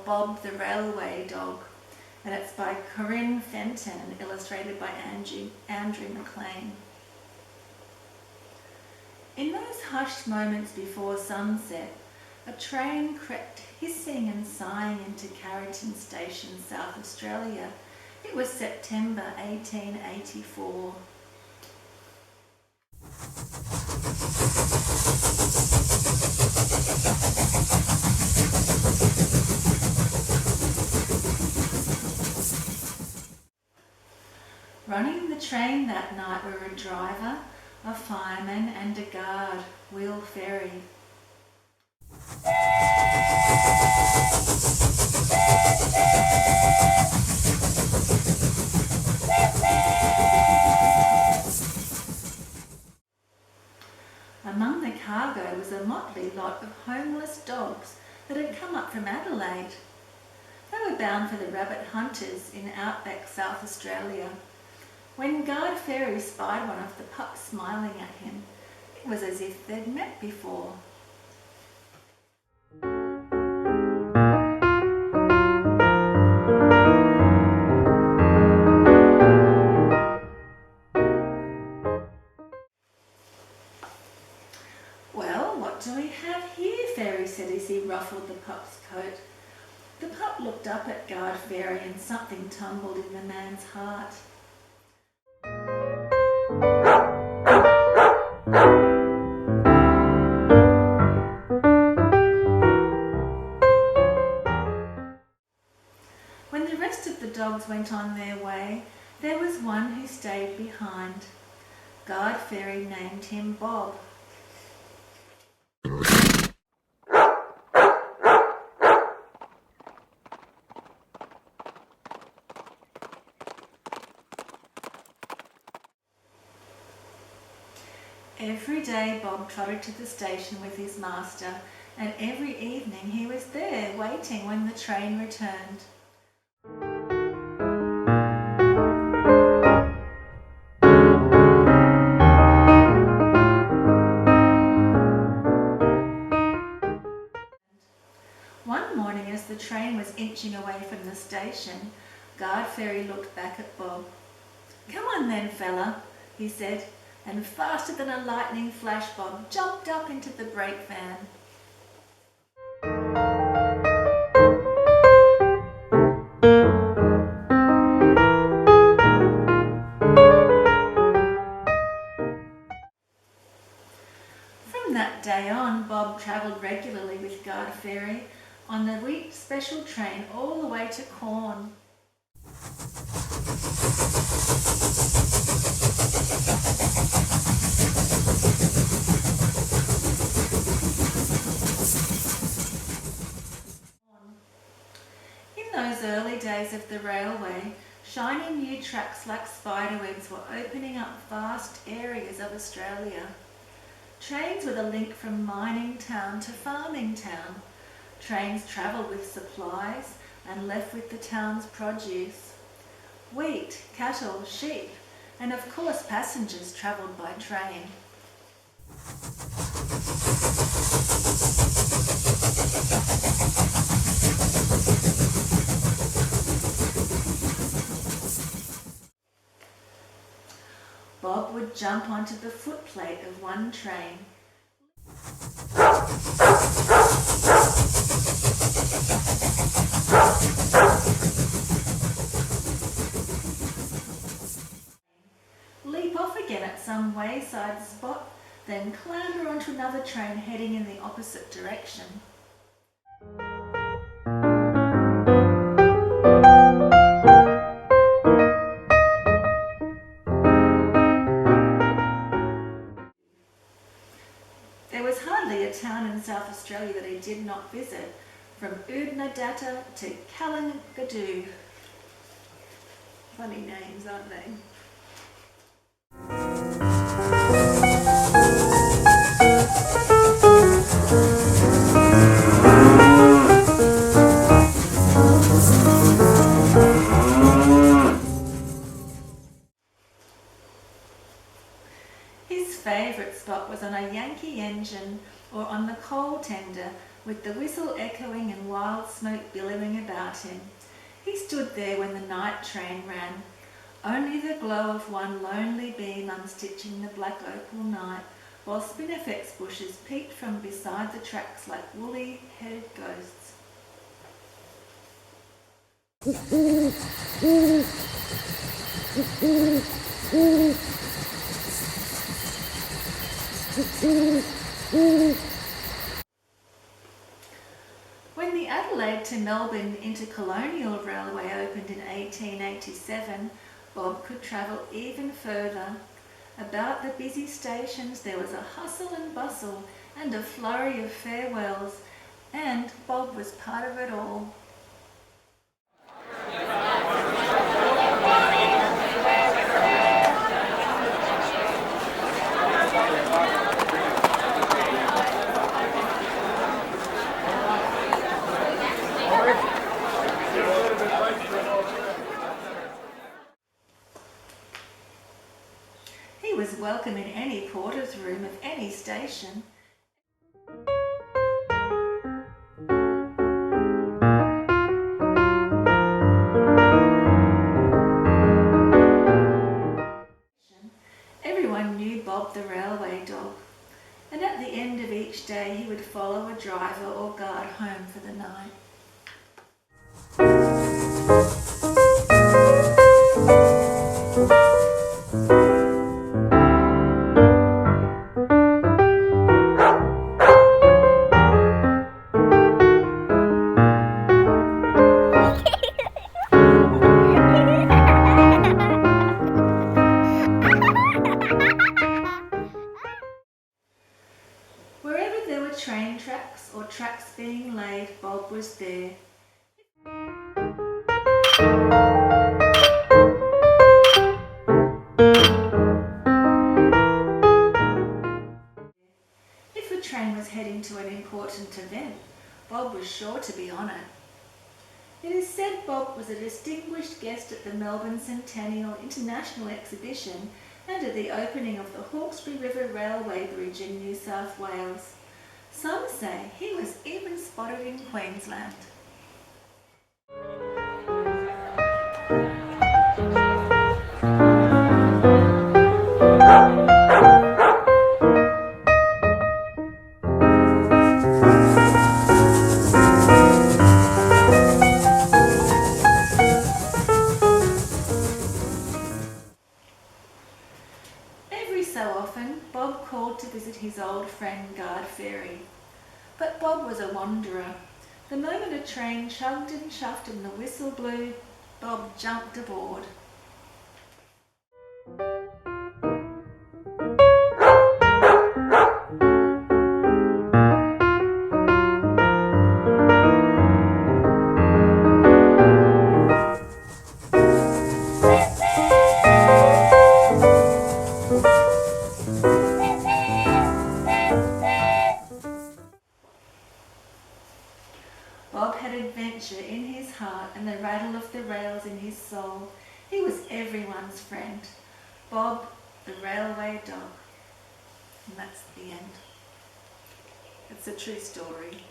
Bob the Railway Dog, and it's by Corrine Fenton and illustrated by Andrew McLean. In those hushed moments before sunset, a train crept hissing and sighing into Carrington Station, South Australia. It was September 1884. Running the train that night were a driver, a fireman and a guard, Will Ferry. Among the cargo was a motley lot of homeless dogs that had come up from Adelaide. They were bound for the rabbit hunters in outback South Australia. When Guard Ferry spied one of the pups smiling at him, it was as if they'd met before. "Well, what do we have here?" Ferry said as he ruffled the pup's coat. The pup looked up at Guard Ferry and something tumbled in the man's heart. When the rest of the dogs went on their way, there was one who stayed behind. Guard Ferry named him Bob. Every day Bob trotted to the station with his master, and every evening he was there waiting when the train returned. One morning, as the train was inching away from the station, Guard Ferry looked back at Bob. "Come on then, fella," he said, and faster than a lightning flash Bob jumped up into the brake van. From that day on, Bob travelled regularly with Guard Ferry on the wheat special train all the way to Corn. In those early days of the railway, shiny new tracks like spiderwebs were opening up vast areas of Australia. Trains were the link from mining town to farming town. Trains travelled with supplies and left with the town's produce. Wheat, cattle, sheep, and of course passengers travelled by train. Bob would jump onto the footplate of one train. Leap off again at some wayside spot, then clamber onto another train heading in the opposite direction. There was hardly a town in South Australia that he did not visit, from Oodnadatta to Kalangadoo. Funny names, aren't they? His favourite spot was on a Yankee engine or on the coal tender with the whistle echoing and wild smoke billowing about him. He stood there when the night train ran, only the glow of one lonely beam unstitching the black opal night, while spinifex bushes peeped from beside the tracks like woolly-headed ghosts. When the Adelaide to Melbourne Intercolonial Railway opened in 1887, Bob could travel even further. About the busy stations there was a hustle and bustle and a flurry of farewells, and Bob was part of it all. He was welcome in any porter's room of any station. Everyone knew Bob the railway dog, and at the end of each day he would follow a driver or guard home for the night. Wherever there were train tracks or tracks being laid, Bob was there. If a train was heading to an important event, Bob was sure to be on it. It is said Bob was a distinguished guest at the Melbourne Centennial International Exhibition and at the opening of the Hawkesbury River Railway Bridge in New South Wales. Some say he was even spotted in Queensland. Every so often, Bob called to visit his old friend Guard Ferry. But Bob was a wanderer. The moment a train chugged and chuffed and the whistle blew, Bob jumped aboard. Bob had adventure in his heart and the rattle of the rails in his soul. He was everyone's friend. Bob, the railway dog. And that's the end. It's a true story.